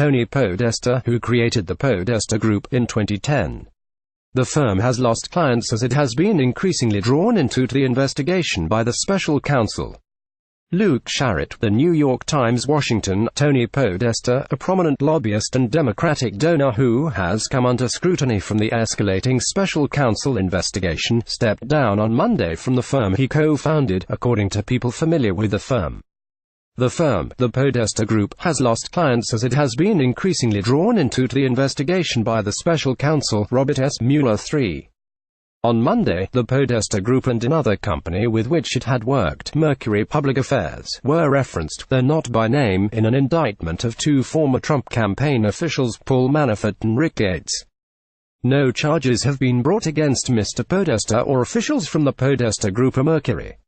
Tony Podesta, who created the Podesta Group in 2010. The firm has lost clients as it has been increasingly drawn into the investigation by the special counsel. Luke Sharratt, The New York Times, Washington. Tony Podesta, a prominent lobbyist and Democratic donor who has come under scrutiny from the escalating special counsel investigation, stepped down on Monday from the firm he co-founded, according to people familiar with the firm. The firm, the Podesta Group, has lost clients as it has been increasingly drawn into the investigation by the special counsel, Robert S. Mueller III. On Monday, the Podesta Group and another company with which it had worked, Mercury Public Affairs, were referenced, though not by name, in an indictment of two former Trump campaign officials, Paul Manafort and Rick Gates. No charges have been brought against Mr. Podesta or officials from the Podesta Group or Mercury.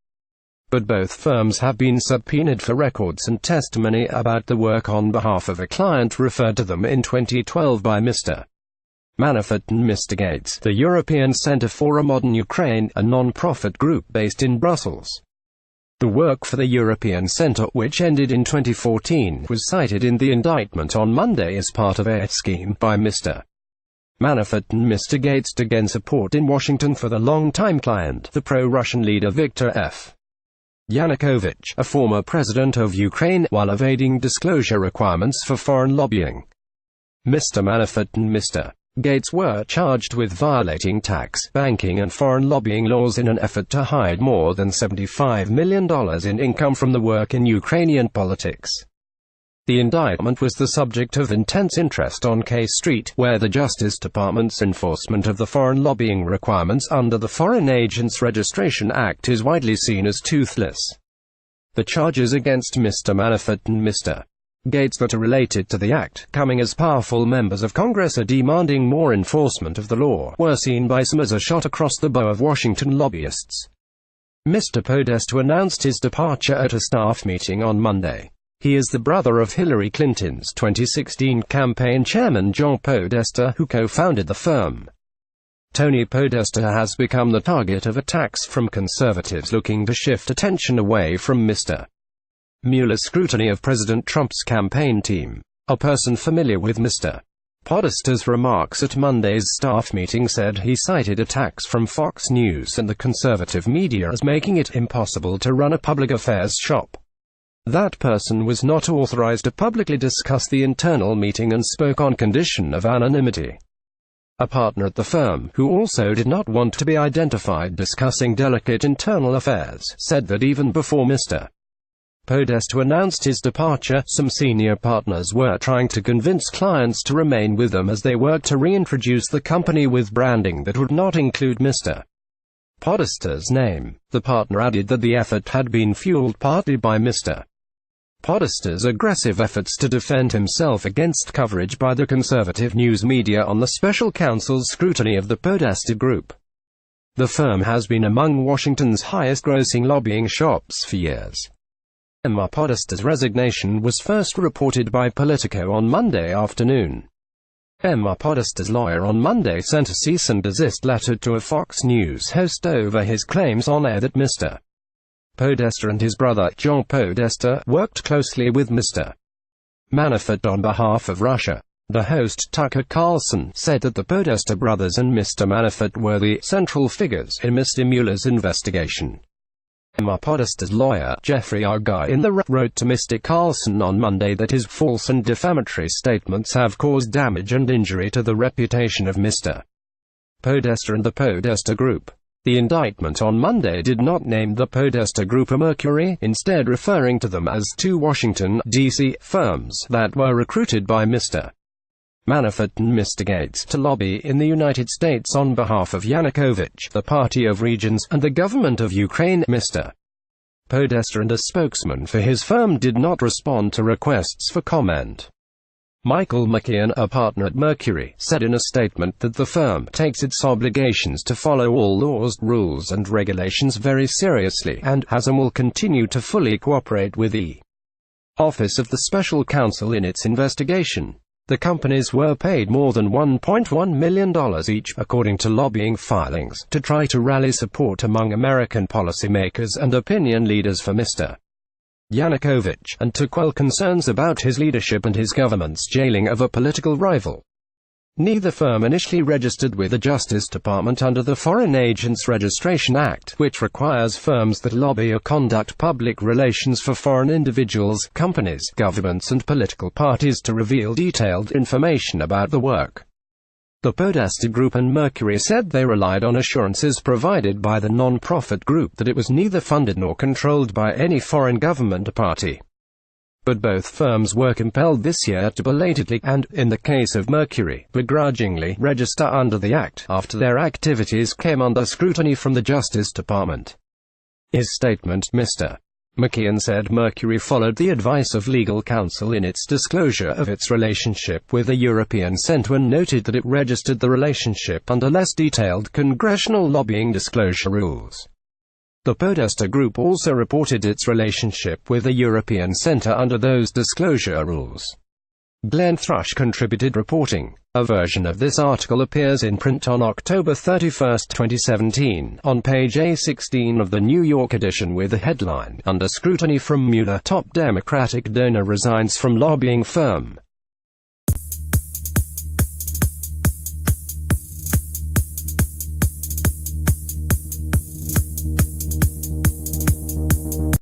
But both firms have been subpoenaed for records and testimony about the work on behalf of a client referred to them in 2012 by Mr. Manafort and Mr. Gates. The European Centre for a Modern Ukraine, a non-profit group based in Brussels. The work for the European Centre, which ended in 2014, was cited in the indictment on Monday as part of a scheme by Mr. Manafort and Mr. Gates to gain support in Washington for the longtime client, the pro-Russian leader Viktor F. Yanukovych, a former president of Ukraine, while evading disclosure requirements for foreign lobbying. Mr. Manafort and Mr. Gates were charged with violating tax, banking and foreign lobbying laws in an effort to hide more than $75 million in income from the work in Ukrainian politics. The indictment was the subject of intense interest on K Street, where the Justice Department's enforcement of the foreign lobbying requirements under the Foreign Agents Registration Act is widely seen as toothless. The charges against Mr. Manafort and Mr. Gates that are related to the act, coming as powerful members of Congress are demanding more enforcement of the law, were seen by some as a shot across the bow of Washington lobbyists. Mr. Podesta announced his departure at a staff meeting on Monday. He is the brother of Hillary Clinton's 2016 campaign chairman John Podesta, who co-founded the firm. Tony Podesta has become the target of attacks from conservatives looking to shift attention away from Mr. Mueller Scrutiny of President Trump's campaign team. A person familiar with Mr. Podesta's remarks at Monday's staff meeting said he cited attacks from Fox News and the conservative media as making it impossible to run a public affairs shop. That person was not authorized to publicly discuss the internal meeting and spoke on condition of anonymity. A partner at the firm, who also did not want to be identified discussing delicate internal affairs, said that even before Mr. Podesta announced his departure, some senior partners were trying to convince clients to remain with them as they worked to reintroduce the company with branding that would not include Mr. Podesta's name. The partner added that the effort had been fueled partly by Mr. Podesta's aggressive efforts to defend himself against coverage by the conservative news media on the special counsel's scrutiny of the Podesta Group. The firm has been among Washington's highest-grossing lobbying shops for years. Podesta's resignation was first reported by Politico on Monday afternoon. Podesta's lawyer on Monday sent a cease and desist letter to a Fox News host over his claims on air that Mr. Podesta and his brother, John Podesta, worked closely with Mr. Manafort on behalf of Russia. The host, Tucker Carlson, said that the Podesta brothers and Mr. Manafort were the central figures in Mr. Mueller's investigation. Podesta's lawyer, Jeffrey Argar, wrote to Mr. Carlson on Monday that his false and defamatory statements have caused damage and injury to the reputation of Mr. Podesta and the Podesta Group. The indictment on Monday did not name the Podesta Group or Mercury, instead referring to them as two Washington, D.C. firms that were recruited by Mr. Manafort and Mr. Gates to lobby in the United States on behalf of Yanukovych, the Party of Regions, and the government of Ukraine. Mr. Podesta and a spokesman for his firm did not respond to requests for comment. Michael McKeon, a partner at Mercury, said in a statement that the firm takes its obligations to follow all laws, rules and regulations very seriously, and has and will continue to fully cooperate with the Office of the Special Counsel in its investigation. The companies were paid more than $1.1 million each, according to lobbying filings, to try to rally support among American policymakers and opinion leaders for Mr. Yanukovych, and to quell concerns about his leadership and his government's jailing of a political rival. Neither firm initially registered with the Justice Department under the Foreign Agents Registration Act, which requires firms that lobby or conduct public relations for foreign individuals, companies, governments and political parties to reveal detailed information about the work. The Podesta Group and Mercury said they relied on assurances provided by the non-profit group that it was neither funded nor controlled by any foreign government or party. But both firms were compelled this year to belatedly, and, in the case of Mercury, begrudgingly, register under the Act, after their activities came under scrutiny from the Justice Department. In his statement, Mr. McKeon said Mercury followed the advice of legal counsel in its disclosure of its relationship with the European Centre and noted that it registered the relationship under less detailed congressional lobbying disclosure rules. The Podesta Group also reported its relationship with the European Centre under those disclosure rules. Glenn Thrush contributed reporting. A version of this article appears in print on October 31, 2017, on page A16 of the New York edition with the headline, "Under Scrutiny from Mueller, Top Democratic Donor Resigns from Lobbying Firm."